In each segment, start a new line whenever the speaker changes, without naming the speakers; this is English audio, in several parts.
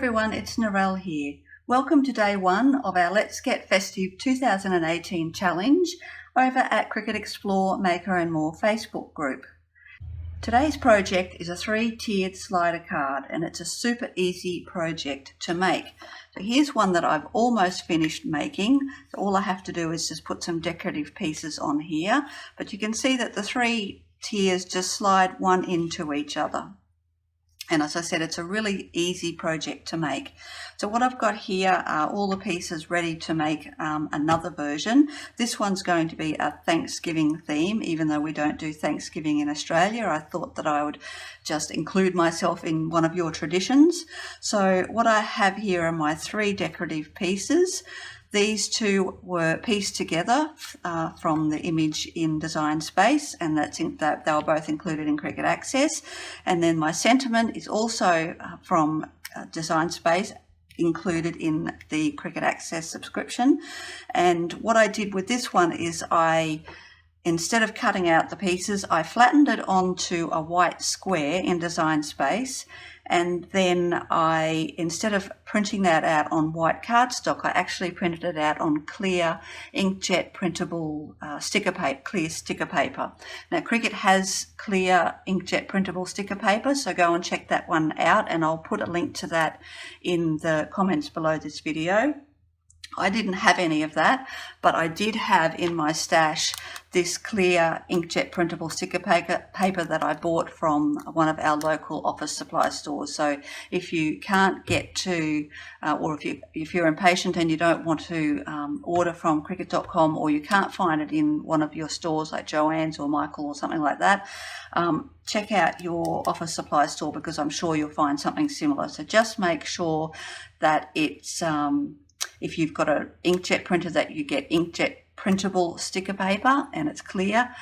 everyone, it's Narelle here. Welcome to day one of our Let's Get Festive 2018 challenge over at Cricut Explore, Maker and More Facebook group. Today's project is a 3-tiered slider card and it's a super easy project to make. So here's one that I've almost finished making. So all I have to do is just put some decorative pieces on here, but you can see that the 3 tiers just slide one into each other. And as I said, it's a really easy project to make. So what I've got here are all the pieces ready to make another version. This one's going to be a Thanksgiving theme, even though we don't do Thanksgiving in Australia. I thought that I would just include myself in one of your traditions. So what I have here are my 3 decorative pieces. These 2 were pieced together from the image in Design Space, and they were both included in Cricut Access. And then my sentiment is also from Design Space, included in the Cricut Access subscription. And what I did with this one is instead of cutting out the pieces, I flattened it onto a white square in Design Space, and then instead of printing that out on white cardstock, I actually printed it out on clear inkjet printable clear sticker paper. Now Cricut has clear inkjet printable sticker paper, so go and check that one out, and I'll put a link to that in the comments below this video. I didn't have any of that, but I did have in my stash this clear inkjet printable sticker paper that I bought from one of our local office supply stores. So if you can't get to, or if you're impatient and you don't want to order from Cricut.com, or you can't find it in one of your stores like Joann's or Michael or something like that, check out your office supply store, because I'm sure you'll find something similar. So just make sure that it's if you've got an inkjet printer, that you get inkjet printable sticker paper and it's clear,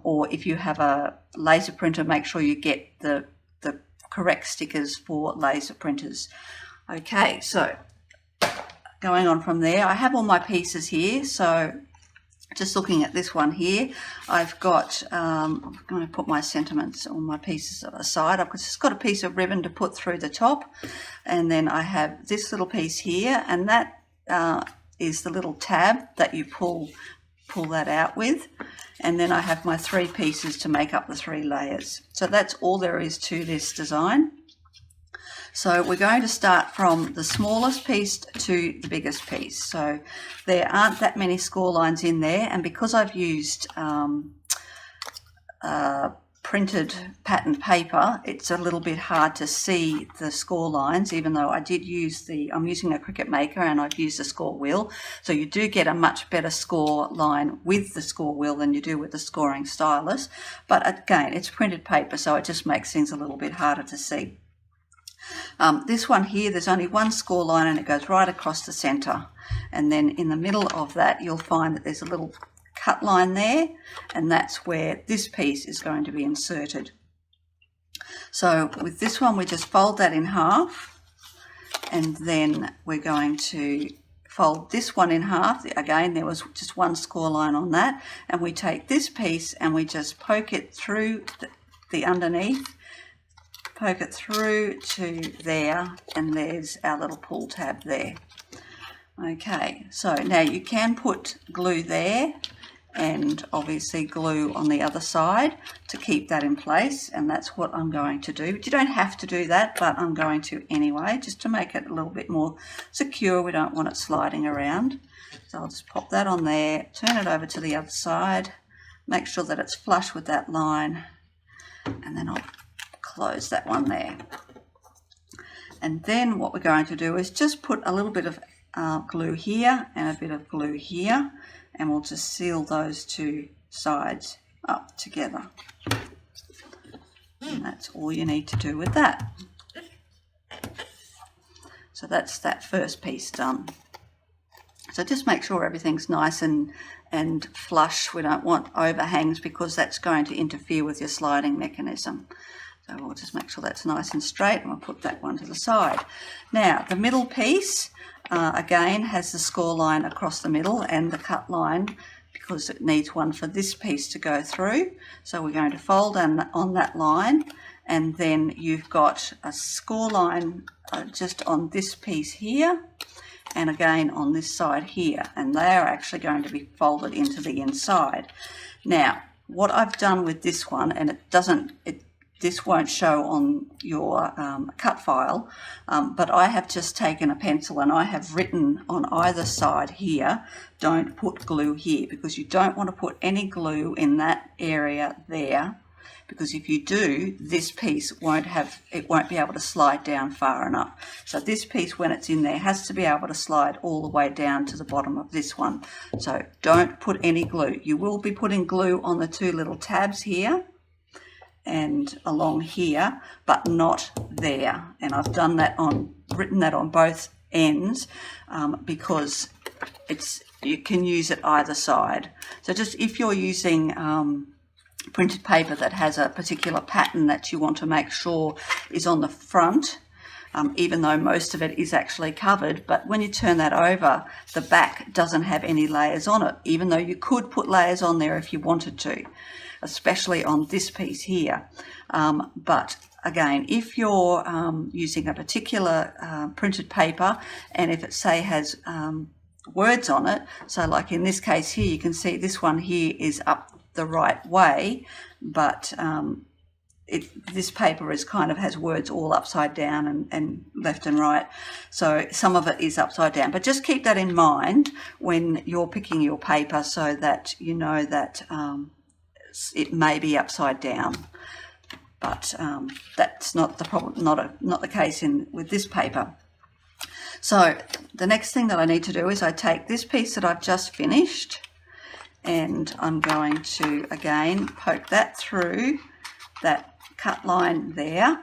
or if you have a laser printer, make sure you get the correct stickers for laser printers. Okay, so going on from there, I have all my pieces here. So just looking at this one here, I've got, I'm going to put my sentiments on my pieces aside. I've just got a piece of ribbon to put through the top, and then I have this little piece here, and that is the little tab that you pull that out with. And then I have my 3 pieces to make up the 3 layers. So that's all there is to this design. So we're going to start from the smallest piece to the biggest piece. So there aren't that many score lines in there, and because I've used printed patterned paper, it's a little bit hard to see the score lines, even though I did use I'm using a Cricut Maker and I've used the score wheel. So you do get a much better score line with the score wheel than you do with the scoring stylus. But again, it's printed paper, so it just makes things a little bit harder to see. This one here, there's only one score line and it goes right across the center. And then in the middle of that, you'll find that there's a little cut line there, and that's where this piece is going to be inserted. So with this one, we just fold that in half, and then we're going to fold this one in half. Again, there was just one score line on that, and we take this piece and we just poke it through the underneath, poke it through to there, and there's our little pull tab there. Okay, so now you can put glue there, and obviously glue on the other side to keep that in place, and that's what I'm going to do. But you don't have to do that, but I'm going to anyway, just to make it a little bit more secure. We don't want it sliding around. So I'll just pop that on there, turn it over to the other side, make sure that it's flush with that line, and then I'll close that one there. And then what we're going to do is just put a little bit of glue here and a bit of glue here, and we'll just seal those 2 sides up together. And that's all you need to do with that. So that's that first piece done. So just make sure everything's nice and flush. We don't want overhangs, because that's going to interfere with your sliding mechanism. So we'll just make sure that's nice and straight, and we'll put that one to the side. Now the middle piece again has the score line across the middle and the cut line, because it needs one for this piece to go through. So we're going to fold on that line, and then you've got a score line just on this piece here, and again on this side here, and they are actually going to be folded into the inside. Now, what I've done with this one, and this won't show on your cut file, but I have just taken a pencil and I have written on either side here, don't put glue here, because you don't want to put any glue in that area there, because if you do, this piece won't be able to slide down far enough. So this piece, when it's in there, has to be able to slide all the way down to the bottom of this one. So don't put any glue. You will be putting glue on the two little tabs here and along here, but not there. And I've done that written that on both ends because you can use it either side. So just if you're using printed paper that has a particular pattern that you want to make sure is on the front, even though most of it is actually covered, but when you turn that over, the back doesn't have any layers on it, even though you could put layers on there if you wanted to, especially on this piece here. But again, if you're using a particular printed paper, and if it, say, has words on it, so like in this case here, you can see this one here is up the right way, but this paper is has words all upside down and left and right, so some of it is upside down. But just keep that in mind when you're picking your paper, so that you know that it may be upside down, but that's not the problem, not the case with this paper. So the next thing that I need to do is I take this piece that I've just finished, and I'm going to again poke that through that cut line there,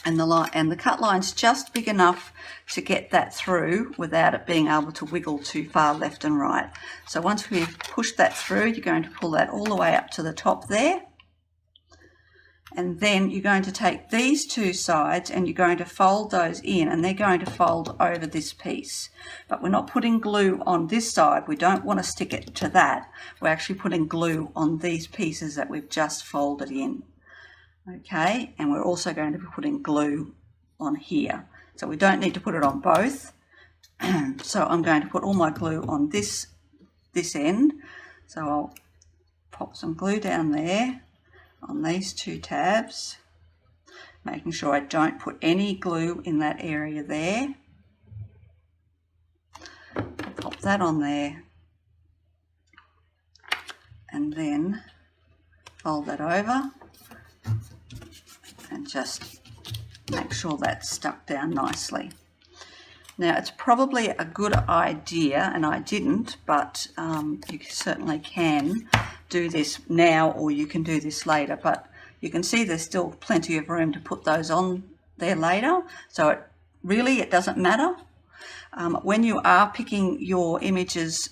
and the cut line's just big enough to get that through without it being able to wiggle too far left and right. So once we've pushed that through, you're going to pull that all the way up to the top there, and then you're going to take these two sides and you're going to fold those in, and they're going to fold over this piece. But we're not putting glue on this side. We don't want to stick it to that. We're actually putting glue on these pieces that we've just folded in. Okay, and we're also going to be putting glue on here. So we don't need to put it on both. So I'm going to put all my glue on this end. So I'll pop some glue down there on these two tabs, making sure I don't put any glue in that area there. Pop that on there, and then fold that over and just make sure that's stuck down nicely. Now, it's probably a good idea, and I didn't, but you certainly can do this now, or you can do this later, but you can see there's still plenty of room to put those on there later, so it doesn't matter. When you are picking your images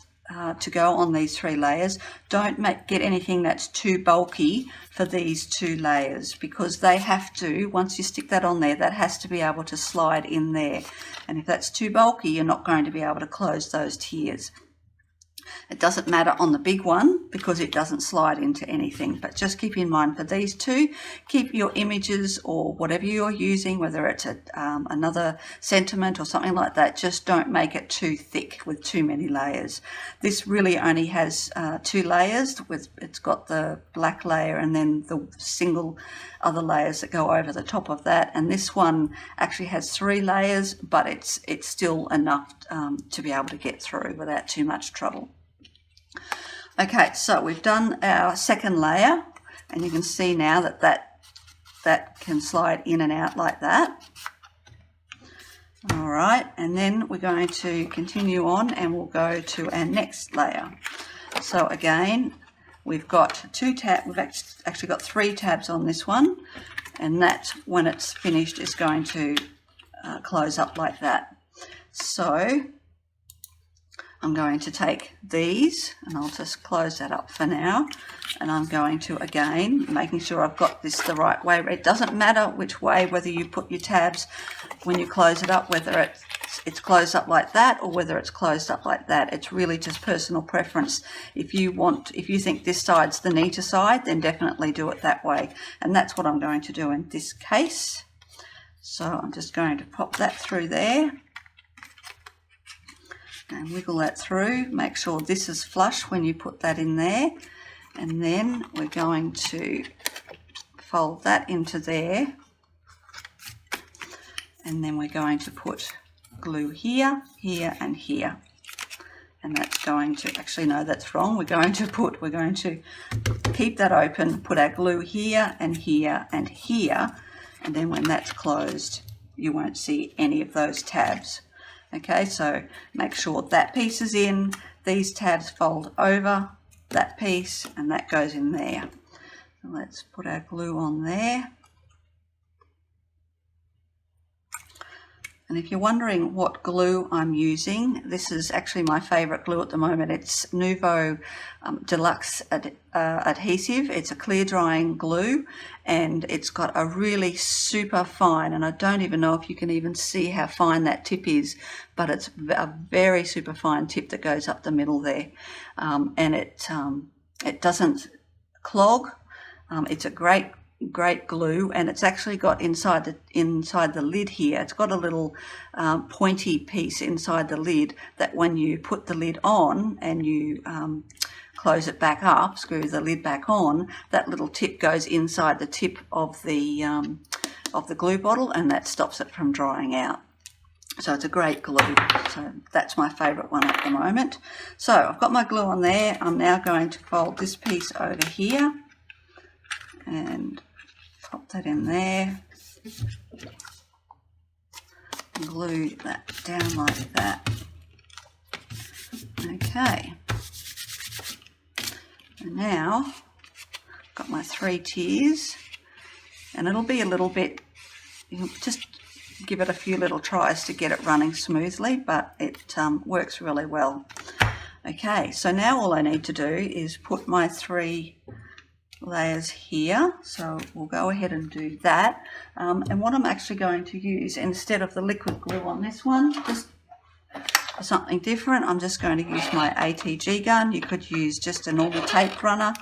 to go on these 3 layers, don't get anything that's too bulky for these 2 layers, because they have to, once you stick that on there, that has to be able to slide in there, and if that's too bulky, you're not going to be able to close those tiers. It doesn't matter on the big one because it doesn't slide into anything, but just keep in mind for these 2, keep your images or whatever you're using, whether it's another sentiment or something like that, just don't make it too thick with too many layers. This really only has 2 layers. It's got the black layer and then the single other layers that go over the top of that, and this one actually has 3 layers, but it's still enough to be able to get through without too much trouble. Okay, so we've done our second layer, and you can see now that can slide in and out like that. All right, and then we're going to continue on and we'll go to our next layer. So again, we've got 2 tabs, we've actually got 3 tabs on this one, and that, when it's finished, is going to close up like that. So I'm going to take these, and I'll just close that up for now, and I'm going to, again, making sure I've got this the right way. It doesn't matter which way, whether you put your tabs when you close it up, whether it's it's closed up like that or whether it's closed up like that. It's really just personal preference. If you think this side's the neater side, then definitely do it that way. And that's what I'm going to do in this case. So I'm just going to pop that through there and wiggle that through. Make sure this is flush when you put that in there. And then we're going to fold that into there. And then we're going to put glue here, here, and here. And that's going to, actually no, that's wrong. We're going to keep that open, put our glue here and here and here. And then when that's closed, you won't see any of those tabs. Okay, so make sure that piece is in, these tabs fold over that piece, and that goes in there. So let's put our glue on there. And if you're wondering what glue I'm using, this is actually my favourite glue at the moment. It's Nuvo Deluxe Adhesive. It's a clear drying glue, and it's got a really super fine, and I don't even know if you can even see how fine that tip is, but it's a very super fine tip that goes up the middle there. And it doesn't clog. It's a great glue, and it's actually got inside the lid here, it's got a little pointy piece inside the lid that when you put the lid on and you close it back up, screw the lid back on, that little tip goes inside the tip of the glue bottle, and that stops it from drying out. So it's a great glue. So that's my favourite one at the moment. So I've got my glue on there. I'm now going to fold this piece over here and pop that in there, and glue that down like that. Okay, and now I've got my 3 tiers, and it'll be a little bit, you just give it a few little tries to get it running smoothly, but it works really well. Okay, so now all I need to do is put my 3 layers here, so we'll go ahead and do that. And what I'm actually going to use, instead of the liquid glue on this one, just for something different, I'm just going to use my ATG gun. You could use just a normal tape runner.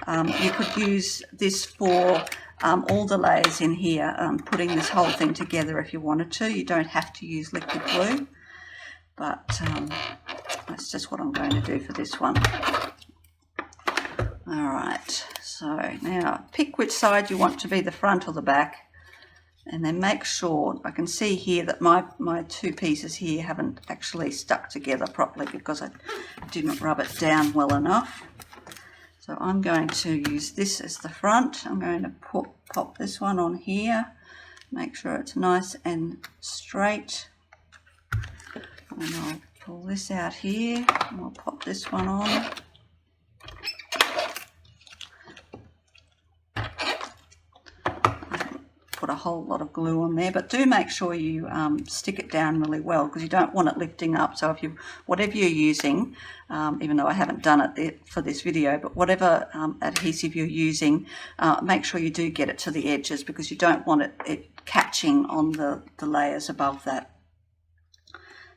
You could use this for all the layers in here, putting this whole thing together if you wanted to. You don't have to use liquid glue, but that's just what I'm going to do for this one. Alright, so now pick which side you want to be the front or the back, and then make sure, I can see here that my 2 pieces here haven't actually stuck together properly because I didn't rub it down well enough. So I'm going to use this as the front. I'm going to pop this one on here, make sure it's nice and straight, and I'll pull this out here and I'll pop this one on. Put a whole lot of glue on there, but do make sure you stick it down really well, because you don't want it lifting up. So if whatever you're using, even though I haven't done it for this video, but whatever adhesive you're using, make sure you do get it to the edges, because you don't want it catching on the layers above that.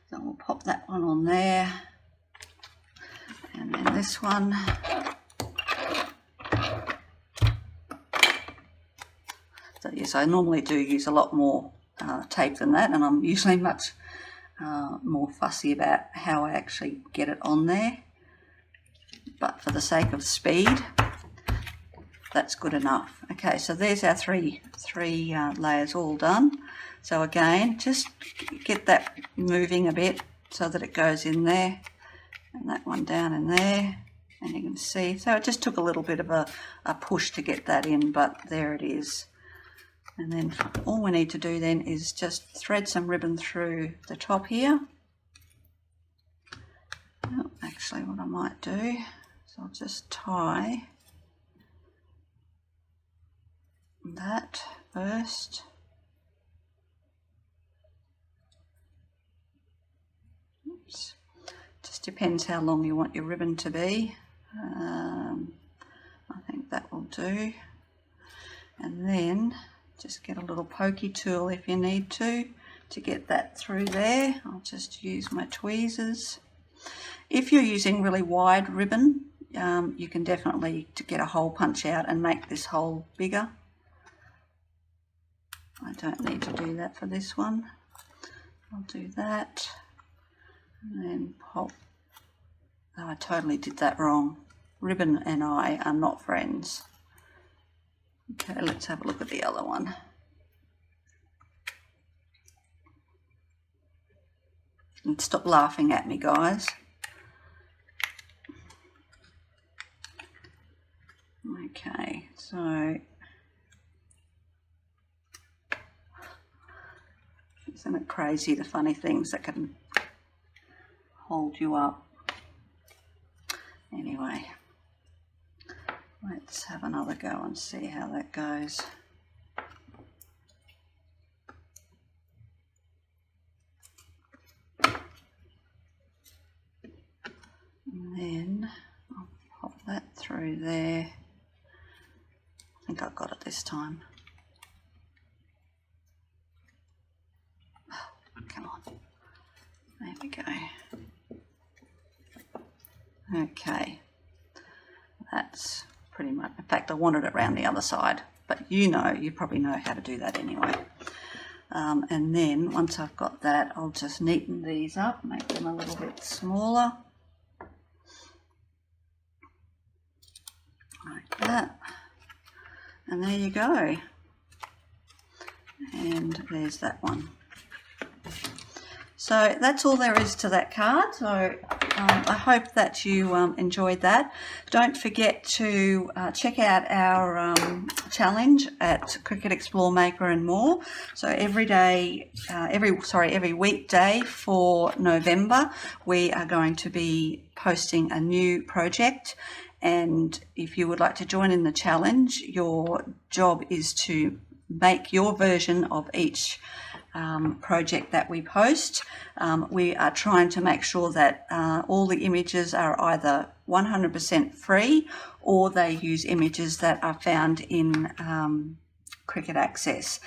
So we'll pop that one on there, and then this one. So yes, I normally do use a lot more tape than that, and I'm usually much more fussy about how I actually get it on there. But for the sake of speed, that's good enough. Okay, so there's our three layers all done. So again, just get that moving a bit so that it goes in there, and that one down in there, and you can see. So it just took a little bit of a push to get that in, but there it is. And then all we need to do then is just thread some ribbon through the top here. Oh, actually, what I might do is I'll just tie that first. Oops. Just depends how long you want your ribbon to be. I think that will do. And then just get a little pokey tool if you need to to get that through there. I'll just use my tweezers. If you're using really wide ribbon, you can definitely get a hole punch out and make this hole bigger. I don't need to do that for this one. I'll do that and then pop. Oh, I totally did that wrong. Ribbon and I are not friends. Okay, let's have a look at the other one. And stop laughing at me, guys. Okay, so isn't it crazy, the funny things that can hold you up? Anyway, let's have another go and see how that goes. And then I'll pop that through there. I think I've got it this time. Come on. There we go. Okay. That's pretty much, in fact I wanted it around the other side, but you probably know how to do that anyway. And then once I've got that, I'll just neaten these up, make them a little bit smaller. Like that. And there you go. And there's that one. So that's all there is to that card. So I hope that you enjoyed that. Don't forget to check out our challenge at Cricut Explore Maker and More. So every weekday for November, we are going to be posting a new project. And if you would like to join in the challenge, your job is to make your version of each project that we post. We are trying to make sure that all the images are either 100% free or they use images that are found in Cricut Access.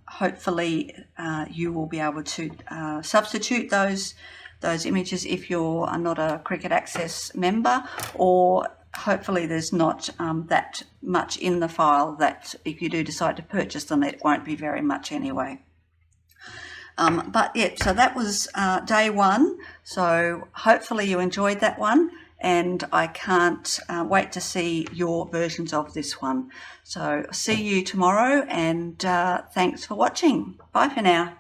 Hopefully you will be able to substitute those images if you're not a Cricut Access member, or hopefully there's not that much in the file that if you do decide to purchase them, it won't be very much anyway. But yeah, so that was day one. So hopefully you enjoyed that one, and I can't wait to see your versions of this one. So see you tomorrow, and thanks for watching. Bye for now.